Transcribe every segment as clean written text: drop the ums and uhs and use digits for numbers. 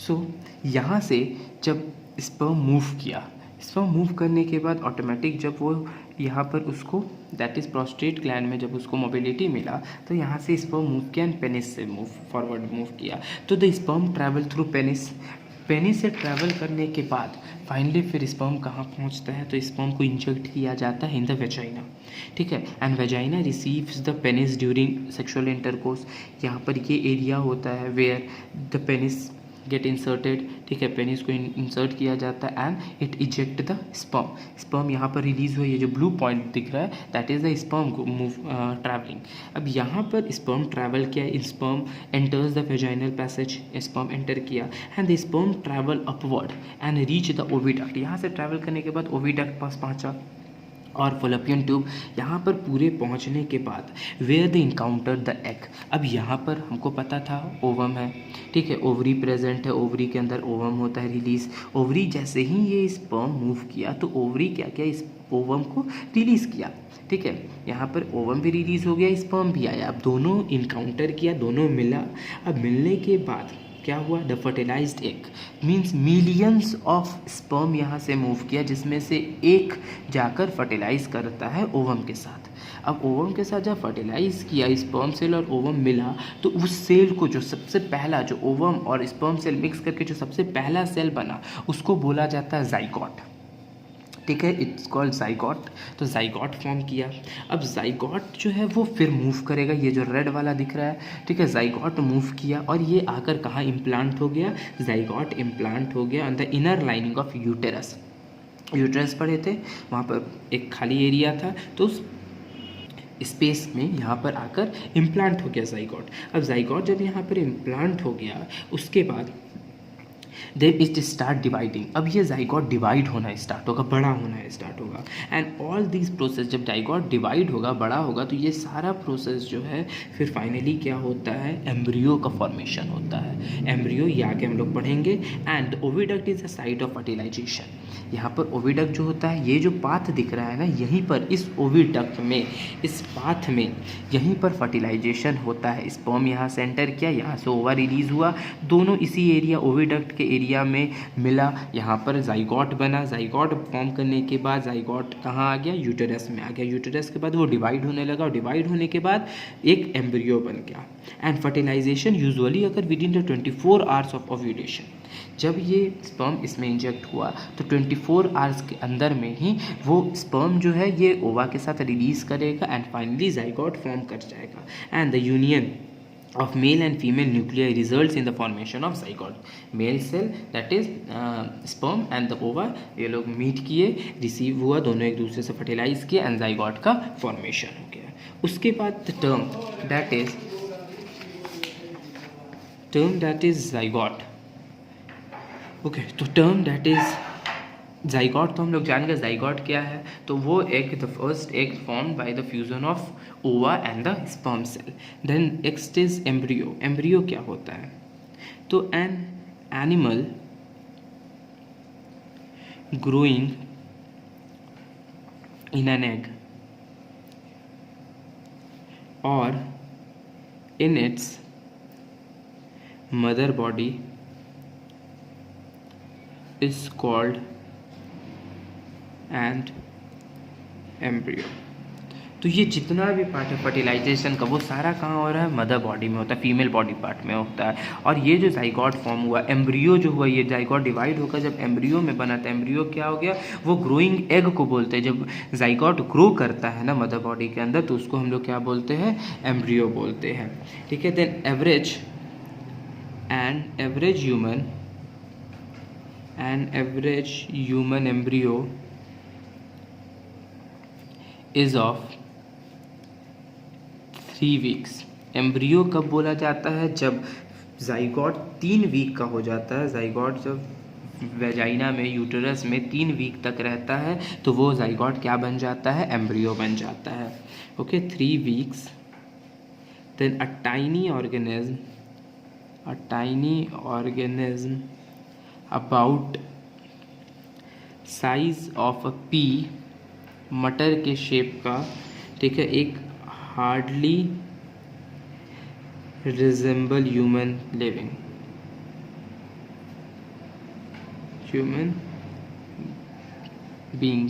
सो यहाँ से जब स्पर्म मूव किया, स्पर्म मूव करने के बाद ऑटोमेटिक जब वो यहाँ पर उसको दैट इज़ प्रोस्टेट ग्लैंड में जब उसको मोबिलिटी मिला तो यहाँ से स्पर्म मूव किया एंड पेनिस से मूव फॉरवर्ड मूव किया। तो the sperm travel through penis, penis से ट्रैवल करने के बाद फाइनली फिर स्पर्म कहाँ पहुँचता है, तो स्पर्म को इंजेक्ट किया जाता है इन द वेजाइना, ठीक है। And vagina receives the penis during sexual intercourse. यहाँ पर ये एरिया होता है where the penis get inserted, ठीक है, पेनिस को इंसर्ट किया जाता है and it eject the sperm. Sperm यहाँ पर रिलीज हुआ, ये जो ब्लू पॉइंट दिख रहा है that is the sperm move travelling. अब यहाँ पर स्पर्म ट्रैवल किया, sperm enters the vaginal passage, sperm enter किया and the sperm travel upward and reach the oviduct. यहाँ से ट्रैवल करने के बाद ओविडक्ट पास पहुँचा और फॉलोपियन ट्यूब। यहाँ पर पूरे पहुँचने के बाद where the encounter the egg. अब यहाँ पर हमको पता था ओवम है, ठीक है, ओवरी प्रेजेंट है, ओवरी के अंदर ओवम होता है रिलीज। ओवरी जैसे ही ये स्पर्म मूव किया तो ओवरी क्या किया, इस ओवम को रिलीज़ किया, ठीक है। यहाँ पर ओवम भी रिलीज़ हो गया, स्पर्म भी आया। अब दोनों इनकाउंटर किया, दोनों मिला। अब मिलने के बाद क्या हुआ, the fertilised egg means millions of sperm यहाँ से मूव किया, जिसमें से एक जाकर फर्टिलाइज करता है ओवम के साथ। अब ओवम के साथ जब फर्टिलाइज किया, स्पर्म सेल और ओवम मिला, तो उस सेल को जो सबसे पहला, जो ओवम और स्पर्म सेल मिक्स करके जो सबसे पहला सेल बना, उसको बोला जाता है जाइगोट, ठीक है, इट्स कॉल्ड जाइगोट। तो जाइगोट फॉर्म किया। अब जाइगोट जो है वो फिर मूव करेगा, ये जो रेड वाला दिख रहा है, ठीक है, जाइगोट मूव किया और ये आकर कहाँ इम्प्लांट हो गया, जाइगोट इम्प्लांट हो गया on the inner lining of uterus. Uterus पढ़े थे, वहाँ पर एक खाली एरिया था, तो उस स्पेस में यहाँ पर आकर इम्प्लांट हो गया जाइगोट। अब जाइगोट जब यहाँ पर इम्प्लांट हो गया, उसके बाद देन इट स्टार्ट डिवाइडिंग। अब ये जाइगोट डिवाइड होना स्टार्ट होगा, बड़ा होना स्टार्ट होगा। एंड ऑल दिस प्रोसेस, जब जाइगोट डिवाइड होगा, बड़ा होगा, तो ये सारा प्रोसेस जो है फिर फाइनली क्या होता है, एम्ब्रियो का फॉर्मेशन होता है। एम्ब्रियो ये आगे हम लोग पढ़ेंगे। And oviduct is the site of fertilisation. यहाँ पर ओविडक्ट जो होता है, ये जो पाथ दिख रहा है ना, यहीं पर इस ओविडक्ट में, इस पाथ में यहीं पर फर्टिलाइजेशन होता है। स्पर्म यहाँ से एंटर किया, यहाँ से ओवा रिलीज हुआ, दोनों इसी एरिया ओविडक्ट के एरिया में मिला, यहाँ पर जाइगोट बना। जाइगोट फॉर्म करने के बाद जाइगोट कहाँ आ गया, यूटेरस में आ गया। यूटेरस के बाद वो डिवाइड होने लगा, और डिवाइड होने के बाद एक एम्ब्रियो बन गया। एंड फर्टिलाइजेशन यूजुअली अगर with in the 24 hours of ovulation. जब ये स्पर्म इसमें इंजेक्ट हुआ तो 24 आवर्स के अंदर में ही वो स्पर्म जो है ये ओवा के साथ रिलीज करेगा एंड फाइनली जाइगोट फॉर्म कर जाएगा। And the union of male and female nuclei results in the formation of zygote. Male cell that is sperm and the ova, ये लोग मीट किए, रिसीव हुआ, दोनों एक दूसरे से फर्टिलाइज किए एंड जाइगोट का फॉर्मेशन हो गया। उसके बाद the term that is zygote. Okay, तो टर्म दैट इज जाइगोट तो हम लोग जान गए जाइगोट क्या है। तो वो egg, the first egg formed by the fusion of ova and the sperm cell. Then next is embryo. Embryo क्या होता है, तो an animal growing in an egg और in its mother body is called and embryo. तो ये जितना भी part है फर्टिलाइजेशन का, वो सारा कहाँ हो रहा है, मदर बॉडी में होता है, फीमेल बॉडी पार्ट में होता है। और ये जो जाइगोट फॉर्म हुआ, एम्ब्रियो जो हुआ, ये जाइगोट डिवाइड होकर जब एम्ब्रियो में बना था, एम्ब्रियो क्या हो गया, वो ग्रोइंग एग को बोलते हैं। जब जाइगोट ग्रो करता है ना मदर बॉडी के अंदर, तो उसको हम लोग क्या बोलते हैं, एम्ब्रियो बोलते हैं, ठीक है। Then average human embryo is of 3 weeks. Embryo कब बोला जाता है, जब जाइगोट 3 वीक का हो जाता है। जाइगोट जब वेजाइना में, यूटेरस में 3 वीक तक रहता है, तो वो जाइगोट क्या बन जाता है, एम्ब्रियो बन जाता है। Okay, 3 weeks. Then a tiny organism about size of a pea, मटर के शेप का, ठीक है, एक hardly resemble human living. Human being,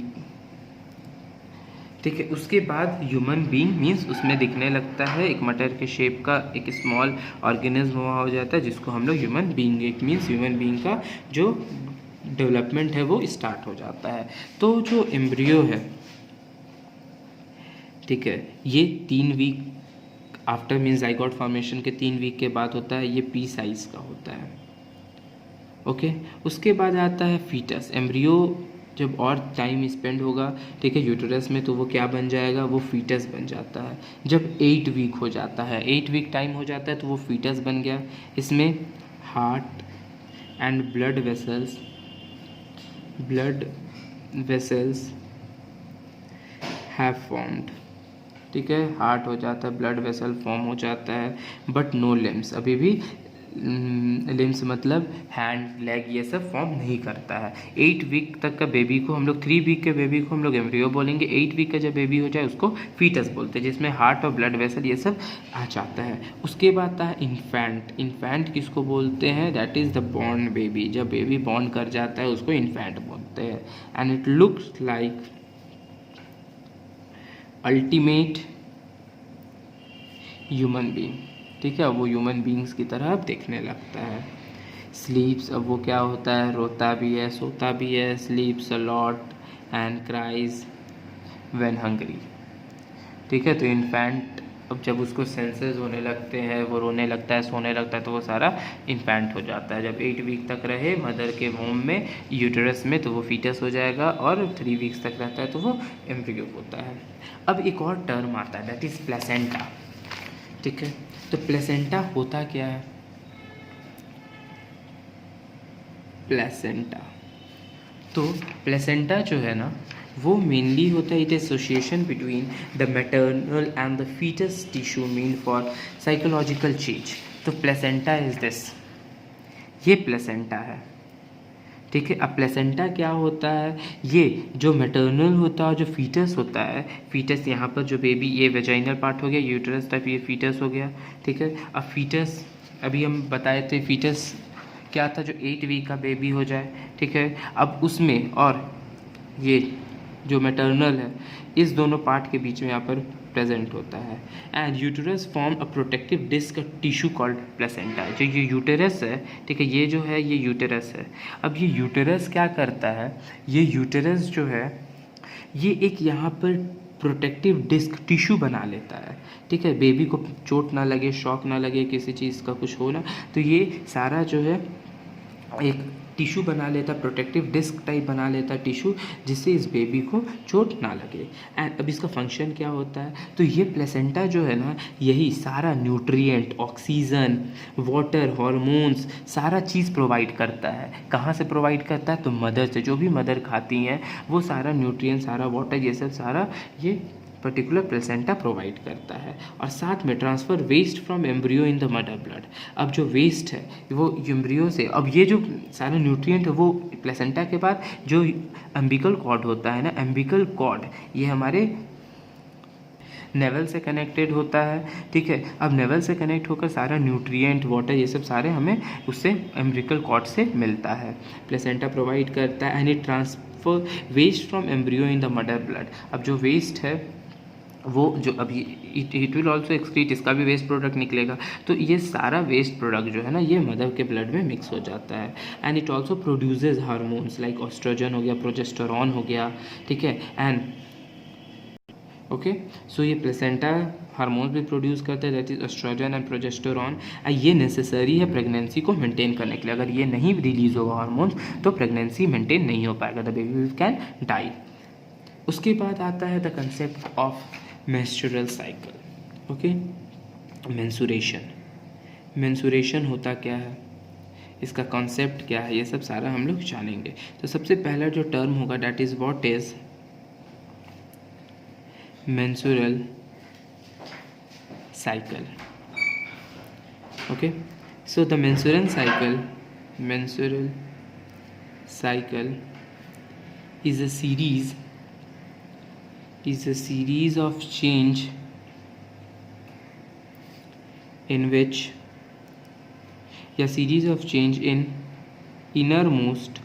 ठीक है। उसके बाद ह्यूमन बीइंग मीन्स उसमें दिखने लगता है एक मटर के शेप का एक स्मॉल ऑर्गेनिज्म हुआ हो जाता है जिसको हम लोग ह्यूमन बीइंग, एक मीन्स ह्यूमन बीइंग का जो डेवलपमेंट है वो स्टार्ट हो जाता है। तो जो एम्ब्रियो है, ठीक है, ये 3 week after means zygote formation के 3 वीक के बाद होता है। ये पी साइज़ का होता है, ओके। उसके बाद आता है फीटस। एम्ब्रियो जब और टाइम स्पेंड होगा, ठीक है, यूटेरस में, तो वो क्या बन जाएगा, वो फीटस बन जाता है। जब 8 वीक हो जाता है, 8 वीक टाइम हो जाता है तो वो फीटस बन गया। इसमें heart and blood vessels have formed, ठीक है, हार्ट हो जाता है, ब्लड वेसल फॉर्म हो जाता है, बट नो लिम्स, अभी भी लिम्स मतलब हैंड लेग ये सब फॉर्म नहीं करता है। 8 वीक तक का बेबी को हम लोग, 3 वीक के बेबी को हम लोग एम्ब्रियो बोलेंगे, 8 वीक का जब बेबी हो जाए उसको फीटस बोलते हैं, जिसमें हार्ट और ब्लड वेसल ये सब आ जाता है। उसके बाद आता है इन्फेंट। इन्फेंट किसको बोलते हैं, that is the born baby. जब बेबी बॉर्न कर जाता है उसको इन्फेंट बोलते हैं। And it looks like ultimate human being, ठीक है, वो ह्यूमन बीइंग्स की तरह अब देखने लगता है। स्लीप्स, अब वो क्या होता है, रोता भी है, सोता भी है, स्लीप्स a lot and cries when hungry, ठीक है। तो इन्फेंट अब जब उसको सेंसेस होने लगते हैं, वो रोने लगता है, सोने लगता है, तो वो सारा इन्फेंट हो जाता है। जब 8 वीक तक रहे मदर के वोम में, यूटेरस में, तो वो फीटस हो जाएगा, और 3 वीक्स तक रहता है तो वो एम्ब्रियो होता है। अब एक और टर्म आता है, दैट इज़ प्लेसेंटा, ठीक है। तो प्लेसेंटा होता क्या है, प्लेसेंटा, तो प्लेसेंटा जो है ना, वो मेनली होता है, it association between the maternal and the foetus tissue mean for psychological change. तो प्लेसेंटा इज दिस, ये प्लेसेंटा है, ठीक है। अब प्लेसेंटा क्या होता है, ये जो मैटरनल होता है, जो फीटस होता है, फीटस यहाँ पर जो बेबी, ये वेजाइनल पार्ट हो गया, यूट्रस टाइप, ये फीटस हो गया, ठीक है। अब फीटस, अभी हम बताए थे फीटस क्या था, जो 8 वीक का बेबी हो जाए, ठीक है। अब उसमें और ये जो मैटरनल है, इस दोनों पार्ट के बीच में यहाँ पर प्रेजेंट होता है। And uterus form a protective disc tissue called placenta. जो ये यूटेरस है, ठीक है, ये जो है ये यूटेरस है। अब ये यूटेरस क्या करता है, ये यूटेरस जो है ये एक यहाँ पर प्रोटेक्टिव डिस्क टिश्यू बना लेता है, ठीक है। बेबी को चोट ना लगे, शॉक ना लगे, किसी चीज़ का कुछ हो ना, तो ये सारा जो है एक टिश्यू बना लेता, प्रोटेक्टिव डिस्क टाइप बना लेता टिश्यू, जिससे इस बेबी को चोट ना लगे। एंड अब इसका फंक्शन क्या होता है, तो ये प्लेसेंटा जो है ना, यही सारा न्यूट्रिएंट, ऑक्सीजन, वाटर, हार्मोन्स, सारा चीज़ प्रोवाइड करता है। कहाँ से प्रोवाइड करता है, तो मदर से। जो भी मदर खाती हैं वो सारा न्यूट्रिएंट, सारा वाटर, ये सब सारा ये पर्टिकुलर प्लेसेंटा प्रोवाइड करता है। और साथ में transfer waste from embryo in the mother blood. अब जो वेस्ट है वो एम्ब्रियो से, अब ये जो सारे न्यूट्रिएंट है वो प्लेसेंटा के बाद जो एम्बिकल कॉर्ड होता है ना, एम्बिकल कॉर्ड, ये हमारे नेवल से कनेक्टेड होता है, ठीक है। अब नेवल से कनेक्ट होकर सारा न्यूट्रिएंट, वाटर, ये सब सारे हमें उससे एम्ब्रिकल कॉर्ड से मिलता है। प्लेसेंटा प्रोवाइड करता है and it transfer waste from embryo in the mother blood. अब जो वेस्ट है वो जो अभी इट विल ऑल्सो एक्सक्रीट, इसका भी वेस्ट प्रोडक्ट निकलेगा। तो ये सारा वेस्ट प्रोडक्ट जो है ना, ये मदर के ब्लड में मिक्स हो जाता है। And it also produces hormones like oestrogen हो गया, प्रोजेस्टेरॉन हो गया, ठीक है। एंड ओके, सो ये प्लेसेंटा हार्मोन्स भी प्रोड्यूस करता है, that is oestrogen and progesterone. ये नेसेसरी है प्रेगनेंसी को मेंटेन करने के लिए। अगर ये नहीं रिलीज होगा हार्मोन्स, तो प्रेगनेंसी मेंटेन नहीं हो पाएगा, द बेबी कैन डाई। उसके बाद आता है the concept of menstrual cycle, okay. Mensuration होता क्या है, इसका कॉन्सेप्ट क्या है, ये सब सारा हम लोग जानेंगे। तो सबसे पहला जो टर्म होगा, that is what is menstrual cycle, okay। So the menstrual cycle is a series of change in innermost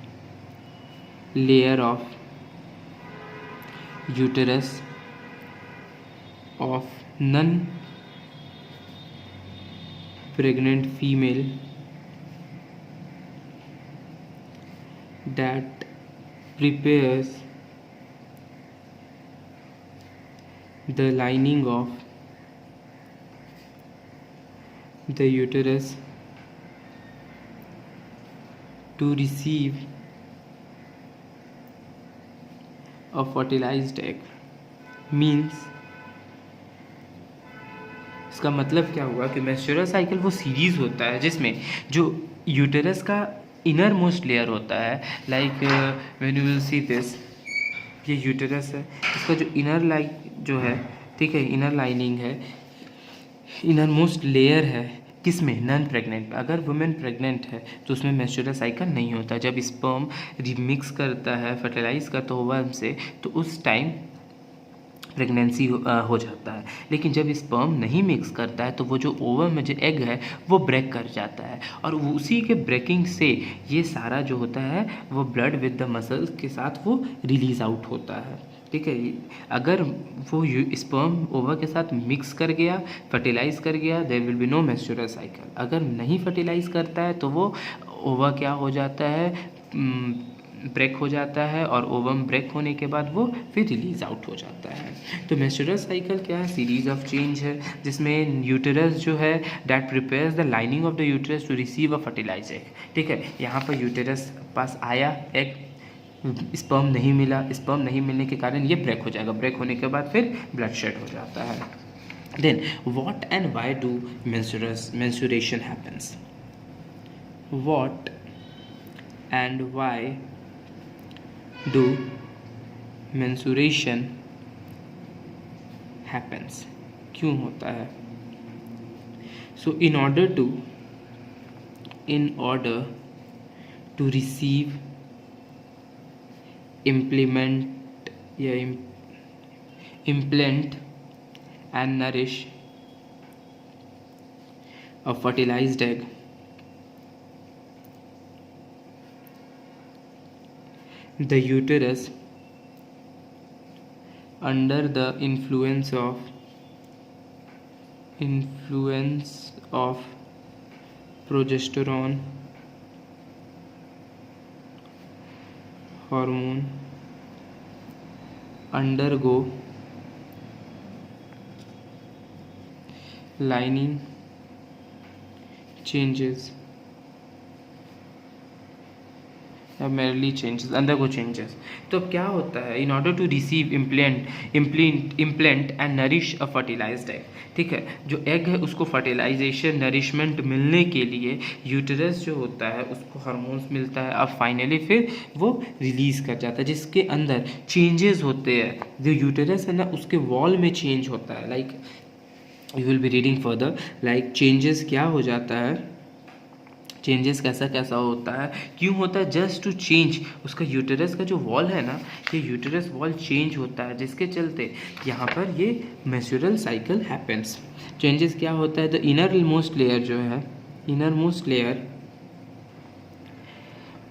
layer of uterus of non-pregnant female that prepares the lining of the uterus to receive a fertilized egg. Means इसका मतलब क्या हुआ कि menstrual cycle वो series होता है जिसमें जो यूटेरस का इनर मोस्ट लेयर होता है, like when you will see this, ये यूटेरस है, इसका जो इनर जो है, ठीक है, इनर लाइनिंग है, इनर मोस्ट लेयर है, किसमें? Non pregnant. अगर वुमेन प्रेग्नेंट है तो उसमें मेंस्ट्रुअल साइकिल नहीं होता। जब स्पर्म रिमिक्स करता है, फर्टिलाइज करता है ओवम से, तो उस टाइम प्रेगनेंसी हो जाता है। लेकिन जब स्पर्म नहीं मिक्स करता है तो वो जो ओवम में जो एग है वो ब्रेक कर जाता है, और उसी के ब्रेकिंग से ये सारा जो होता है वो ब्लड विद द मसल्स के साथ वो रिलीज आउट होता है, ठीक है। अगर वो स्पर्म ओवा के साथ मिक्स कर गया, फर्टिलाइज कर गया, there will be no menstrual cycle. अगर नहीं फर्टिलाइज करता है तो वो ओवा क्या हो जाता है, ब्रेक हो जाता है, और ओवम ब्रेक होने के बाद वो फिर रिलीज आउट हो जाता है। तो मेंस्ट्रुअल साइकिल क्या है? सीरीज ऑफ चेंज है जिसमें यूटेरस जो है that prepares the lining of the uterus to receive a fertilise egg, ठीक है। यहाँ पर यूटेरस पास आया एग, स्पर्म नहीं मिला, स्पर्म नहीं मिलने के कारण ये ब्रेक हो जाएगा, ब्रेक होने के बाद फिर ब्लड शेड हो जाता है। Then what and why do menstruation happens? What and why do menstruation happens? क्यों होता है? So in order to receive, implement and nourish a fertilized egg, the uterus, under the influence of progesterone hormone, undergo lining changes, merely changes, undergo changes। तो अब क्या होता है? In order to receive implant and nourish a fertilised egg, ठीक है, जो egg है उसको फर्टिलाइजेशन, नरिशमेंट मिलने के लिए यूटेरस जो होता है उसको हार्मोन्स मिलता है, अब फाइनली फिर वो रिलीज कर जाता है, जिसके अंदर चेंजेस होते हैं। जो यूटेरस है ना उसके वॉल में चेंज होता है, like you will be reading further, like changes क्या हो जाता है, चेंजेस कैसा होता है, क्यों होता है? जस्ट टू चेंज उसका यूटेरस का जो वॉल है ना, ये यूटेरस वॉल चेंज होता है, जिसके चलते यहाँ पर ये मेंस्ट्रुअल साइकिल हैपेंस। चेंजेस क्या होता है? द इनर मोस्ट लेयर जो है, inner most layer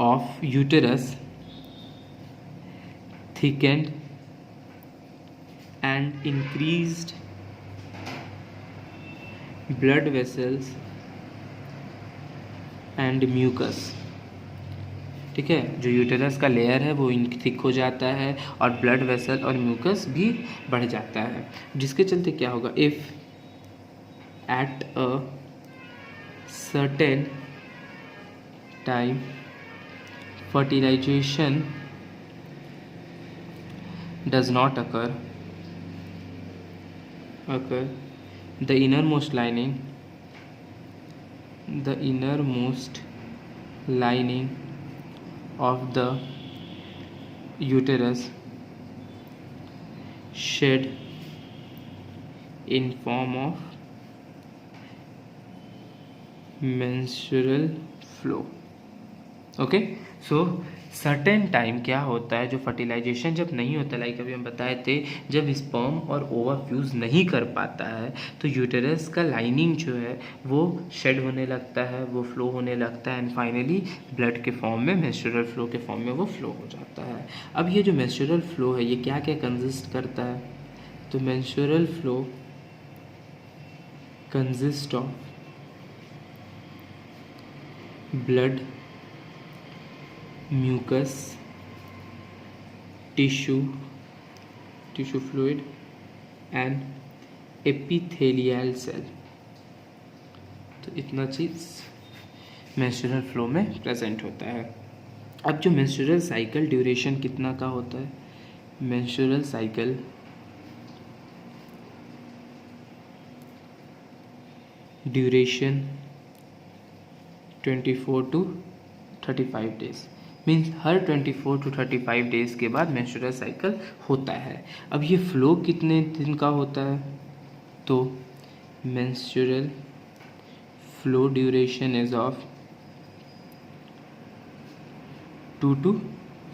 of uterus thickened and increased blood vessels and mucus, ठीक है, जो यूटेरस का लेयर है वो थिक हो जाता है और ब्लड वेसल और म्यूकस भी बढ़ जाता है, जिसके चलते क्या होगा? If at a certain time fertilisation does not occur, the innermost lining of the uterus shed in form of menstrual flow, okay. So certain time क्या होता है, जो फर्टिलाइजेशन जब नहीं होता, लाइक अभी हम बताए थे, जब स्पर्म और ओवा फ्यूज़ नहीं कर पाता है तो यूटेरस का लाइनिंग जो है वो शेड होने लगता है, वो फ्लो होने लगता है, एंड फाइनली ब्लड के फॉर्म में, मेंस्ट्रुअल फ्लो के फॉर्म में वो फ्लो हो जाता है। अब ये जो मेंस्ट्रुअल फ्लो है ये क्या क्या कंसिस्ट करता है, तो menstrual flow consist of blood, mucus, tissue fluid and epithelial cell. तो इतना चीज़ मेंस्ट्रुअल फ्लो में प्रेजेंट होता है। अब जो मेंस्ट्रुअल साइकिल ड्यूरेशन कितना का होता है, menstrual cycle duration 24 to 35 days, means her 24 to 35 days के बाद मेंस्ट्रुअल साइकिल होता है। अब ये फ्लो कितने दिन का होता है, तो menstrual flow duration is of 2 to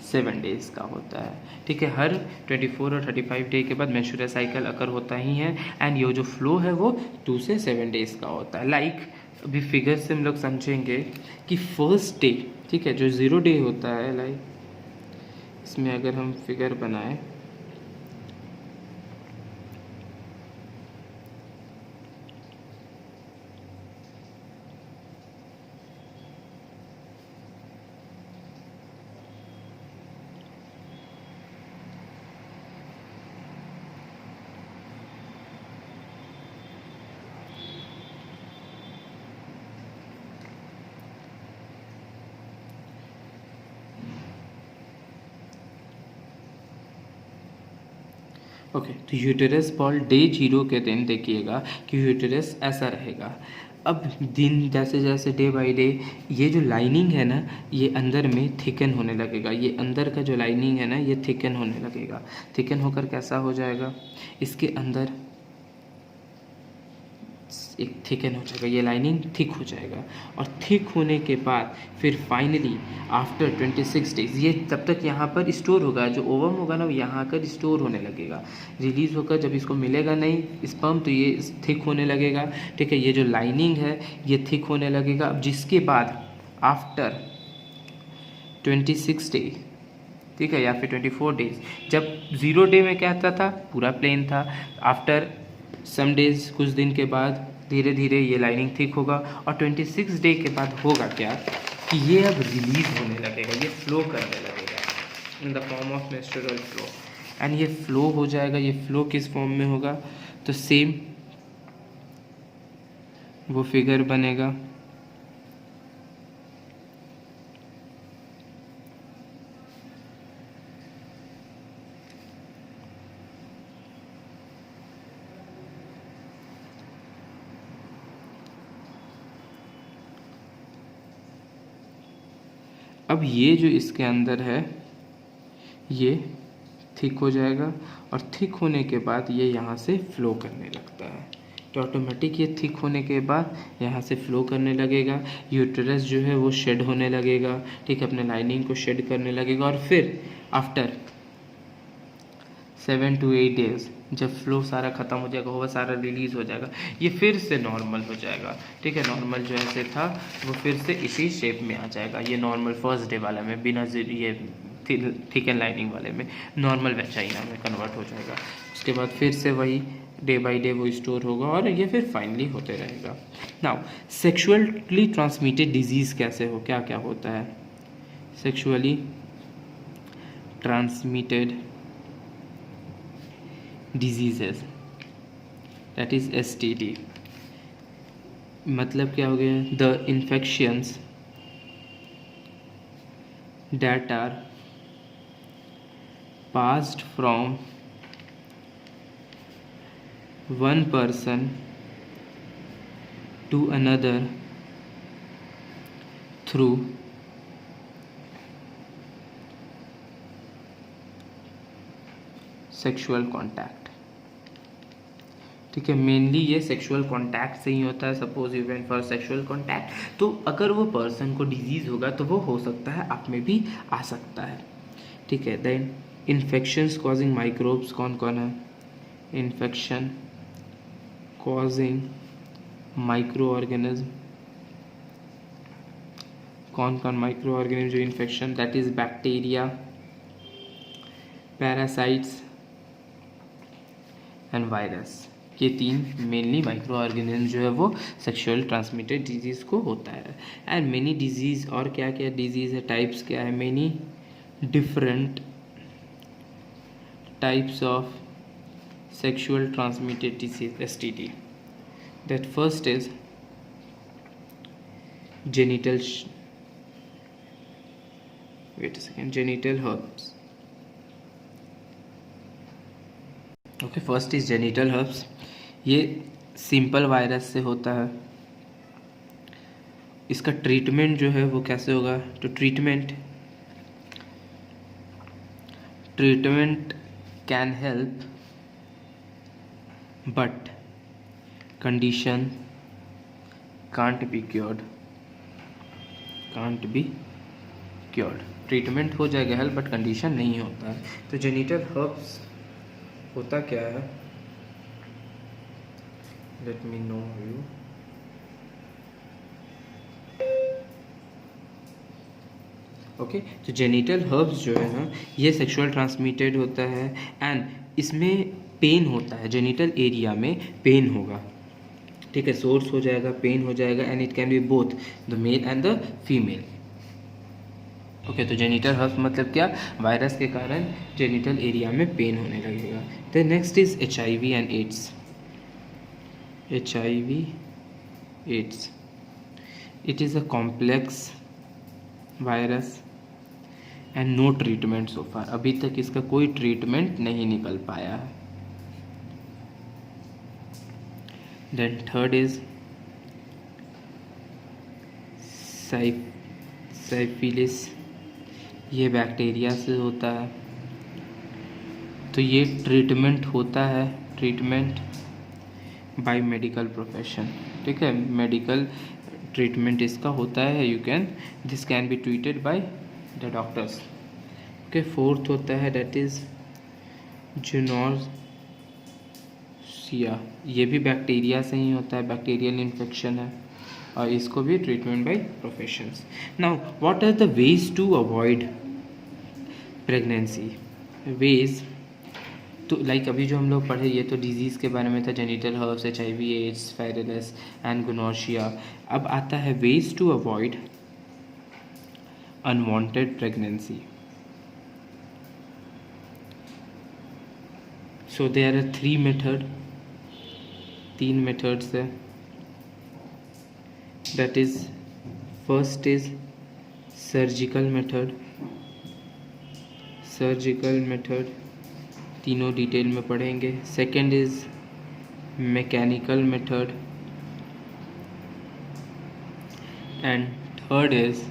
7 days का होता है। ठीक है, हर 24 और 35 डे के बाद मेंस्ट्रुअल साइकिल अकर होता ही है, एंड ये जो फ्लो है वो 2 से 7 डेज का होता है। लाइक अभी फिगर से हम लोग समझेंगे कि फर्स्ट डे, ठीक है, जो 0 डे होता है, लाइक इसमें अगर हम फिगर बनाएं, ओके, तो यूटेरस बॉल डे 0 के दिन देखिएगा कि यूटेरस ऐसा रहेगा। अब दिन जैसे जैसे डे बाय डे ये जो लाइनिंग है ना ये अंदर में थिकन होने लगेगा, ये अंदर का जो लाइनिंग है ना ये थिकन होने लगेगा। थिकन होकर कैसा हो जाएगा, इसके अंदर एक थिकन हो जाएगा, ये लाइनिंग थिक हो जाएगा, और थिक होने के बाद फिर फाइनली आफ्टर 26 डेज ये तब तक यहाँ पर स्टोर होगा, जो ओवम होगा ना वो यहाँ आकर स्टोर होने लगेगा, रिलीज होकर जब इसको मिलेगा नहीं स्पर्म तो ये थिक होने लगेगा। ठीक है, ये जो लाइनिंग है ये थिक होने लगेगा। अब जिसके बाद आफ्टर 26 डे, ठीक है, या फिर 24 डेज, जब 0 डे में क्या था पूरा प्लेन था, आफ्टर सम डेज कुछ दिन के बाद धीरे धीरे ये लाइनिंग थिक होगा, और 26 डे के बाद होगा क्या कि ये अब रिलीज होने लगेगा, ये फ्लो करने लगेगा in the form of menstrual flow, and ये फ्लो हो जाएगा। ये फ्लो किस फॉर्म में होगा, तो सेम वो फिगर बनेगा, अब ये जो इसके अंदर है ये थिक हो जाएगा, और थिक होने के बाद ये यहाँ से फ्लो करने लगता है, तो ऑटोमेटिक ये थिक होने के बाद यहाँ से फ्लो करने लगेगा। यूटेरस जो है वो शेड होने लगेगा, ठीक है, अपने लाइनिंग को शेड करने लगेगा, और फिर आफ्टर 7 to 8 डेज जब फ्लो सारा ख़त्म हो जाएगा, वो सारा रिलीज़ हो जाएगा, ये फिर से नॉर्मल हो जाएगा। ठीक है, नॉर्मल जो ऐसे था वो फिर से इसी शेप में आ जाएगा, ये नॉर्मल फर्स्ट डे वाला में बिना ये थिक एंड लाइनिंग वाले में नॉर्मल वेजाइना में कन्वर्ट हो जाएगा। उसके बाद फिर से वही डे बाय डे वो स्टोर होगा, और ये फिर फाइनली होते रहेगा। नाउ सेक्सुअली ट्रांसमिटेड डिजीज़ कैसे हो, क्या क्या होता है, sexually transmitted diseases, that is STD, मतलब क्या हो गया, the infections that are passed from one person to another through sexual contact। ठीक है, मेनली ये सेक्सुअल कॉन्टैक्ट से ही होता है। Suppose you went for sexual contact, तो अगर वो पर्सन को डिजीज़ होगा तो वो हो सकता है आप में भी आ सकता है। ठीक है, देन इन्फेक्शंस कॉजिंग माइक्रोब्स कौन कौन है? इन्फेक्शन कॉजिंग माइक्रो ऑर्गेनिज्म, कौन कौन माइक्रो ऑर्गेनिज्म जो infection, that is bacteria, parasites and virus. ये तीन मेनली माइक्रो ऑर्गेनिज्म जो है वो सेक्सुअल ट्रांसमिटेड डिजीज़ को होता है। एंड मेनी डिजीज़, और क्या क्या डिजीज़ है, टाइप्स क्या है? Many different types of sexual transmitted disease STD. That first is genital genital herpes. Okay, first is genital herpes. ये सिंपल वायरस से होता है। इसका ट्रीटमेंट जो है वो कैसे होगा? तो treatment can help, but condition can't be cured. Treatment हो जाएगा हेल्प, बट कंडीशन नहीं होता है। तो जेनिटल हर्ब्स होता क्या है? Let me know you. Okay, तो जेनिटल हर्ब्स जो है ना, ये सेक्सुअल ट्रांसमिटेड होता है एंड इसमें पेन होता है, जेनिटल एरिया में पेन होगा। ठीक है, सोर्स हो जाएगा, पेन हो जाएगा, and it can be both the male and the female. Okay, तो जेनिटल हर्ब्स मतलब क्या? वायरस के कारण जेनिटल एरिया में पेन होने लगेगा। The next is HIV and AIDS. HIV AIDS, it is a complex virus and no treatment so far. अभी तक इसका कोई ट्रीटमेंट नहीं निकल पाया है। देन थर्ड इज साइफिलिस, ये बैक्टीरिया से होता है। तो ये ट्रीटमेंट होता है, ट्रीटमेंट बाय मेडिकल प्रोफेशन। ठीक है, मेडिकल ट्रीटमेंट इसका होता है। This can be treated by the doctors. Okay, fourth होता है दैट इज ज़ूनोसिया। ये भी बैक्टीरिया से ही होता है, बैक्टीरियल इन्फेक्शन है, और इसको भी treatment by professions. Now what are the ways to avoid pregnancy? Ways तो लाइक अभी जो हम लोग पढ़े, ये तो डिजीज़ के बारे में था, जेनिटल हर्ब्स, HIV एड्स, फेरेलस एंड गोनोर्शिया। अब आता है ways to avoid unwanted pregnancy. So there are तीन मेथड्स है। That is first is surgical method, तीनों डिटेल में पढ़ेंगे। Second is mechanical method and third is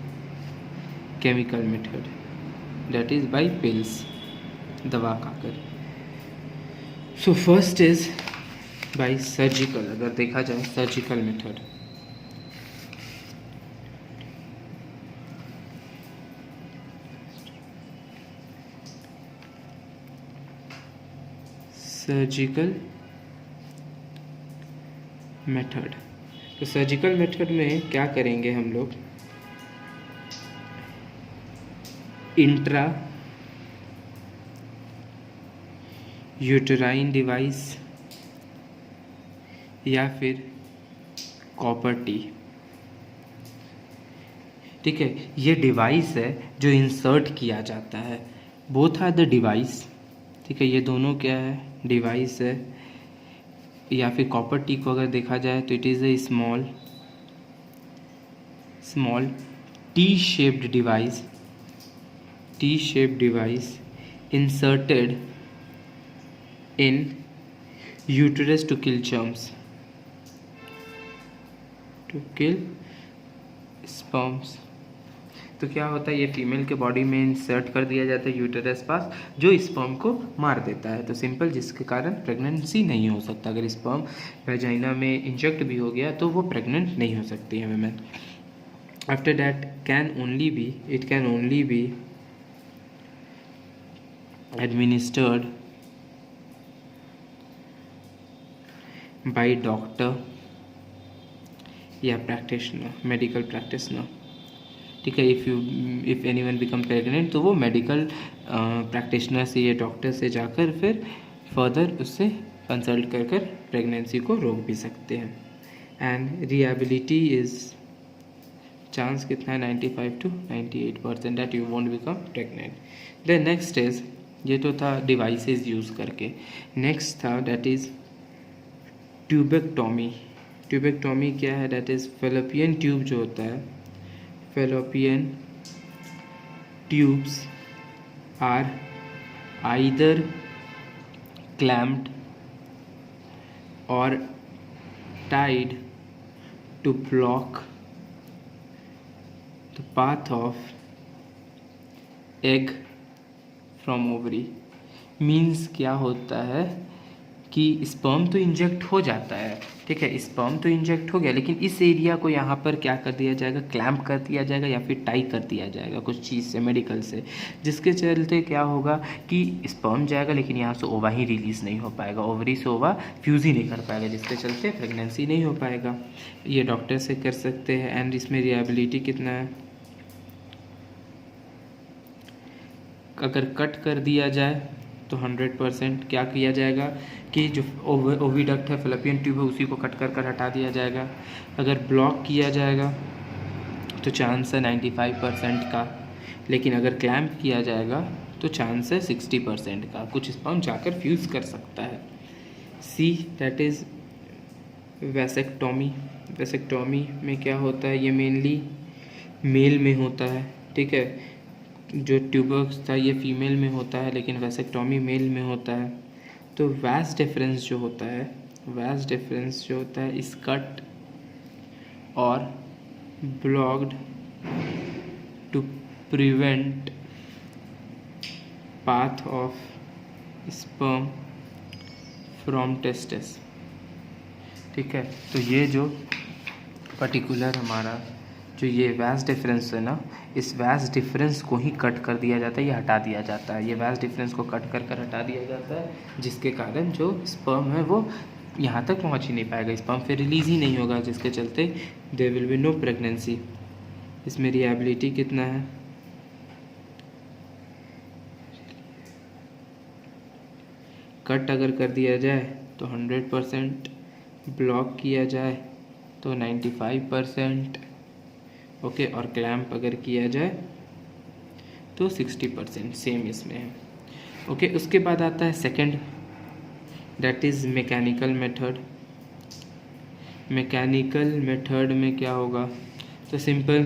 chemical method, that is by pills, दवा खाकर। So first is by surgical, अगर देखा जाए सर्जिकल मेथड। सर्जिकल मेथड, तो सर्जिकल मेथड में क्या करेंगे हम लोग? इंट्रा यूटेराइन डिवाइस या फिर कॉपर टी। ठीक है, ये डिवाइस है जो इंसर्ट किया जाता है। Both are the device. ठीक है, ये दोनों क्या है? डिवाइस है। या फिर कॉपर टी को अगर देखा जाए तो it is a small T shaped device inserted in uterus to kill sperms। तो क्या होता है, ये फीमेल के बॉडी में इंसर्ट कर दिया जाता है यूटेरस पास, जो स्पर्म को मार देता है। तो सिंपल, जिसके कारण प्रेगनेंसी नहीं हो सकता। अगर स्पर्म वेजाइना में इंजेक्ट भी हो गया तो वो प्रेग्नेंट नहीं हो सकती है women. After that it can only be administered by doctor या प्रैक्टिशनर, मेडिकल प्रैक्टिशनर। ठीक है, इफ़ एनीवन बिकम प्रेग्नेंट तो वो मेडिकल प्रैक्टिशनर से या डॉक्टर से जाकर फिर फर्दर उससे कंसल्ट कर कर प्रेगनेंसी को रोक भी सकते हैं। एंड रिएबिलिटी इज़ चांस कितना है 95 to 98% that you won't become pregnant. Then next is, ये तो था डिवाइसेस यूज़ करके। नेक्स्ट था दैट इज़ ट्यूबेक्टोमी। ट्यूबेक्टोमी क्या है, दैट इज़ फेलोपियन ट्यूब जो होता है, fallopian tubes are either clamped और tied to block the path of egg from ovary। Means क्या होता है कि स्पर्म तो इंजेक्ट हो जाता है, ठीक है, स्पर्म तो इंजेक्ट हो गया, लेकिन इस एरिया को यहाँ पर क्या कर दिया जाएगा, क्लैम्प कर दिया जाएगा या फिर टाई कर दिया जाएगा कुछ चीज़ से, मेडिकल से, जिसके चलते क्या होगा कि स्पर्म जाएगा लेकिन यहाँ से ओवा ही रिलीज़ नहीं हो पाएगा, ओवरी से ओवा फ्यूज़ ही नहीं कर पाएगा, जिसके चलते प्रेगनेंसी नहीं हो पाएगा। ये डॉक्टर से कर सकते हैं। एंड इसमें रिएबिलिटी कितना है, अगर कट कर दिया जाए तो 100% क्या किया जाएगा कि जो ओविडक्ट है, फेलोपियन ट्यूब है, उसी को कट कर कर हटा दिया जाएगा। अगर ब्लॉक किया जाएगा तो चांस है 95% का, लेकिन अगर क्लैम्प किया जाएगा तो चांस है 60% का, कुछ स्पर्म जाकर फ्यूज़ कर सकता है। See that is vasectomy. Vasectomy में क्या होता है, ये मेनली मेल में होता है, ठीक है, जो ट्यूबर्स था ये फीमेल में होता है, लेकिन वैसेक्टोमी मेल में होता है। तो वास्ट डिफरेंस जो होता है, वास्ट डिफरेंस जो होता है इस कट और blocked to prevent path of sperm from testis. ठीक है, तो ये जो पर्टिकुलर हमारा जो ये वैस्ट डिफरेंस है ना, इस वैस्ट डिफरेंस को ही कट कर दिया जाता है, ये हटा दिया जाता है, ये वैस्ट डिफरेंस को कट कर कर हटा दिया जाता है, जिसके कारण जो स्पर्म है वो यहाँ तक पहुँच ही नहीं पाएगा, स्पर्म फिर रिलीज़ ही नहीं होगा, जिसके चलते there will be no pregnancy. इसमें रिएबिलिटी कितना है, कट अगर कर दिया जाए तो 100%, ब्लॉक किया जाए तो 95%, ओके, और क्लैम्प अगर किया जाए तो 60%, सेम इसमें है। ओके, उसके बाद आता है second, that is mechanical method. Mechanical method में क्या होगा, तो सिंपल,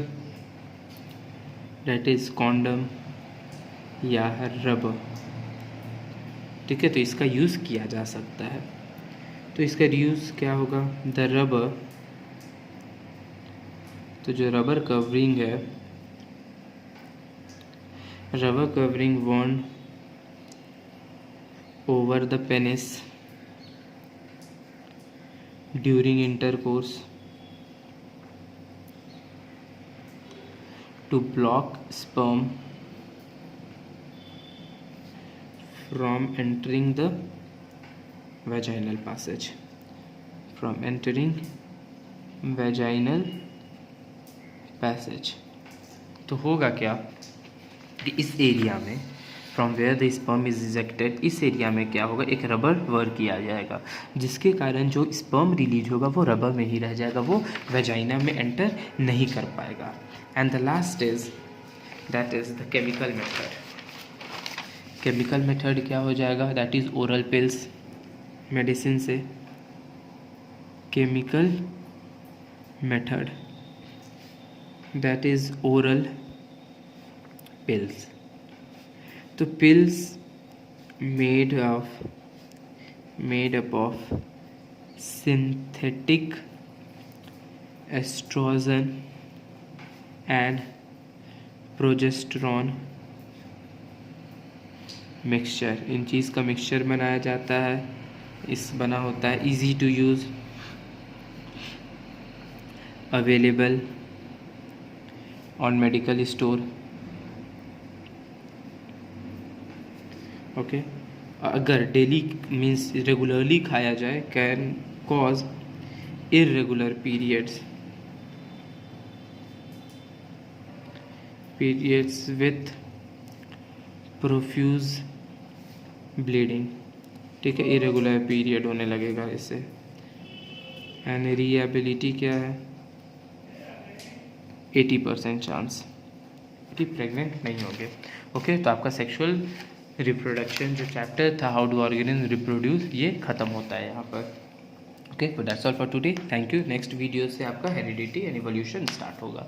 दैट इज़ कॉन्डम या रबर, ठीक है, तो इसका यूज़ किया जा सकता है। तो इसका यूज़ क्या होगा, द रबर, तो जो रबर कवरिंग है, rubber covering worn over the penis during intercourse to block sperm from entering the vaginal passage, from entering vaginal passage। तो होगा क्या कि इस एरिया में from where the sperm is ejected, इस एरिया में क्या होगा, एक रबर वर्क किया जाएगा, जिसके कारण जो स्पर्म रिलीज होगा वो रबर में ही रह जाएगा, वो वेजाइना में एंटर नहीं कर पाएगा। And the last is that is the chemical method. Chemical method क्या हो जाएगा, that is oral pills, medicine से। Chemical method that is oral pills. तो pills made up of synthetic oestrogen and progesterone mixture, इन चीज़ का mixture बनाया जाता है, इस बना होता है, easy to use, available on medical store. Okay, अगर डेली मीन्स रेगुलरली खाया जाए can cause irregular periods with profuse bleeding. ठीक है, इरेगुलर पीरियड होने लगेगा इससे। एंड रिएबिलिटी क्या है, 80% चांस कि प्रेग्नेंट नहीं होंगे। ओके, तो आपका सेक्सुअल रिप्रोडक्शन जो चैप्टर था, हाउ डू ऑर्गेनिज्म रिप्रोड्यूस, ये ख़त्म होता है यहाँ पर। ओके, तो that's all for today, thank you. Next video से आपका हेरिडिटी एंड इवोल्यूशन स्टार्ट होगा।